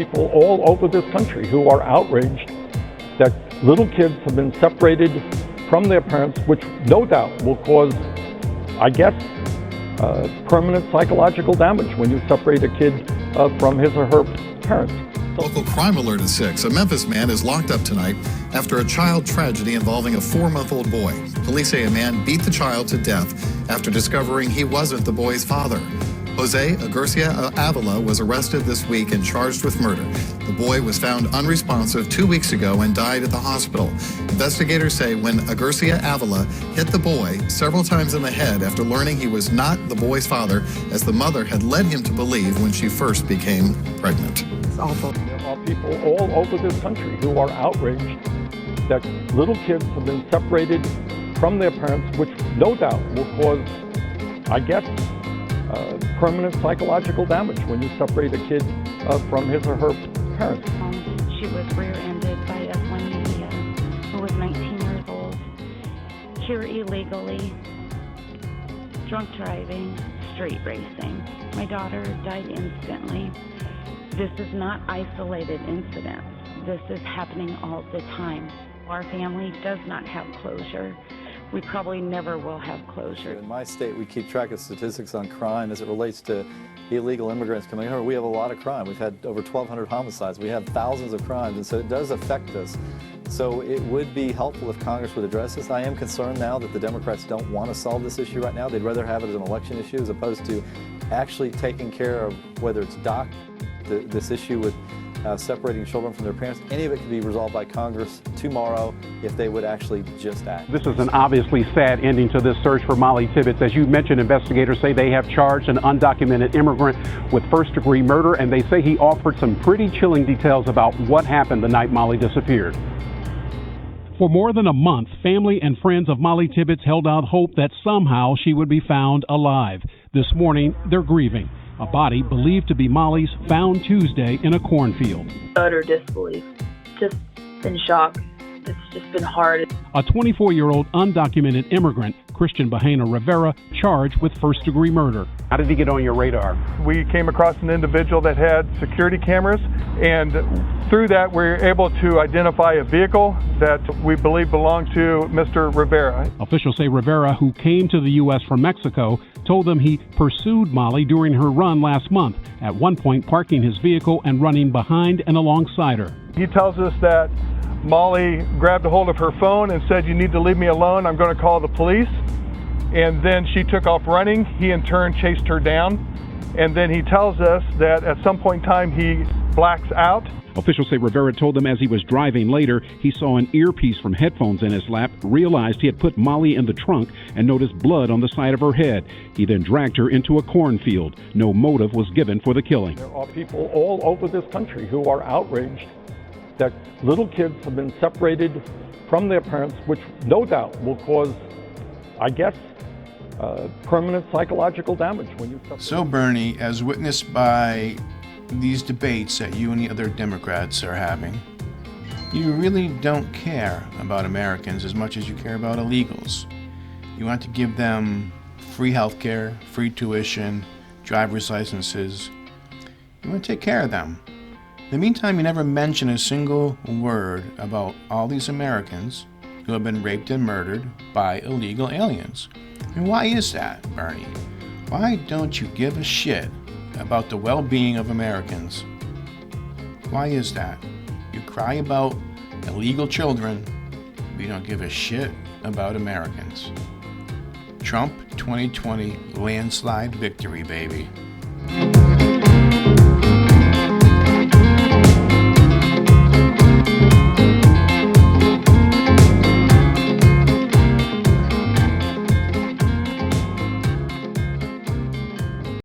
people all over this country who are outraged that little kids have been separated from their parents, which no doubt will cause, I guess, permanent psychological damage when you separate a kid from his or her parents. Local crime alert at 6. A Memphis man is locked up tonight after a child tragedy involving a 4-month-old boy. Police say a man beat the child to death after discovering he wasn't the boy's father. Jose Agurcia Avila was arrested this week and charged with murder. The boy was found unresponsive 2 weeks ago and died at the hospital. Investigators say when Agurcia Avila hit the boy several times in the head after learning he was not the boy's father, as the mother had led him to believe when she first became pregnant. It's awful. There are people all over this country who are outraged that little kids have been separated from their parents, which no doubt will cause, I guess, permanent psychological damage when you separate a kid from his or her parents. She was rear-ended by a woman who was 19 years old, here illegally, drunk driving, street racing. My daughter died instantly. This is not isolated incidents. This is happening all the time. Our family does not have closure. We probably never will have closure. In my state, we keep track of statistics on crime as it relates to illegal immigrants coming here. We have a lot of crime. We've had over 1,200 homicides. We have thousands of crimes, and so it does affect us. So it would be helpful if Congress would address this. I am concerned now that the Democrats don't want to solve this issue right now. They'd rather have it as an election issue as opposed to actually taking care of whether it's this issue with separating children from their parents. Any of it could be resolved by Congress tomorrow if they would actually just act. This is an obviously sad ending to this search for Molly Tibbetts. As you mentioned, investigators say they have charged an undocumented immigrant with first-degree murder, and they say he offered some pretty chilling details about what happened the night Molly disappeared. For more than a month, family and friends of Molly Tibbetts held out hope that somehow she would be found alive. This morning, they're grieving. A body believed to be Molly's found Tuesday in a cornfield. Utter disbelief. Just in shock. It's just been hard. A 24-year-old undocumented immigrant, Christian Bahena Rivera, charged with first-degree murder. How did he get on your radar? We came across an individual that had security cameras, and through that we were able to identify a vehicle that we believe belonged to Mr. Rivera. Officials say Rivera, who came to the U.S. from Mexico, told them he pursued Molly during her run last month, at one point parking his vehicle and running behind and alongside her. He tells us that Molly grabbed a hold of her phone and said, "You need to leave me alone, I'm going to call the police." And then she took off running. He in turn chased her down. And then he tells us that at some point in time he blacks out. Officials say Rivera told them as he was driving later, he saw an earpiece from headphones in his lap, realized he had put Molly in the trunk, and noticed blood on the side of her head. He then dragged her into a cornfield. No motive was given for the killing. There are people all over this country who are outraged that little kids have been separated from their parents, which no doubt will cause, I guess, permanent psychological damage when you separate. So Bernie, as witnessed by these debates that you and the other Democrats are having, you really don't care about Americans as much as you care about illegals. You want to give them free health care, free tuition, driver's licenses. You want to take care of them. In the meantime, you never mention a single word about all these Americans who have been raped and murdered by illegal aliens. And why is that, Bernie? Why don't you give a shit about the well-being of Americans? Why is that? You cry about illegal children, but you don't give a shit about Americans. Trump 2020 landslide victory, baby.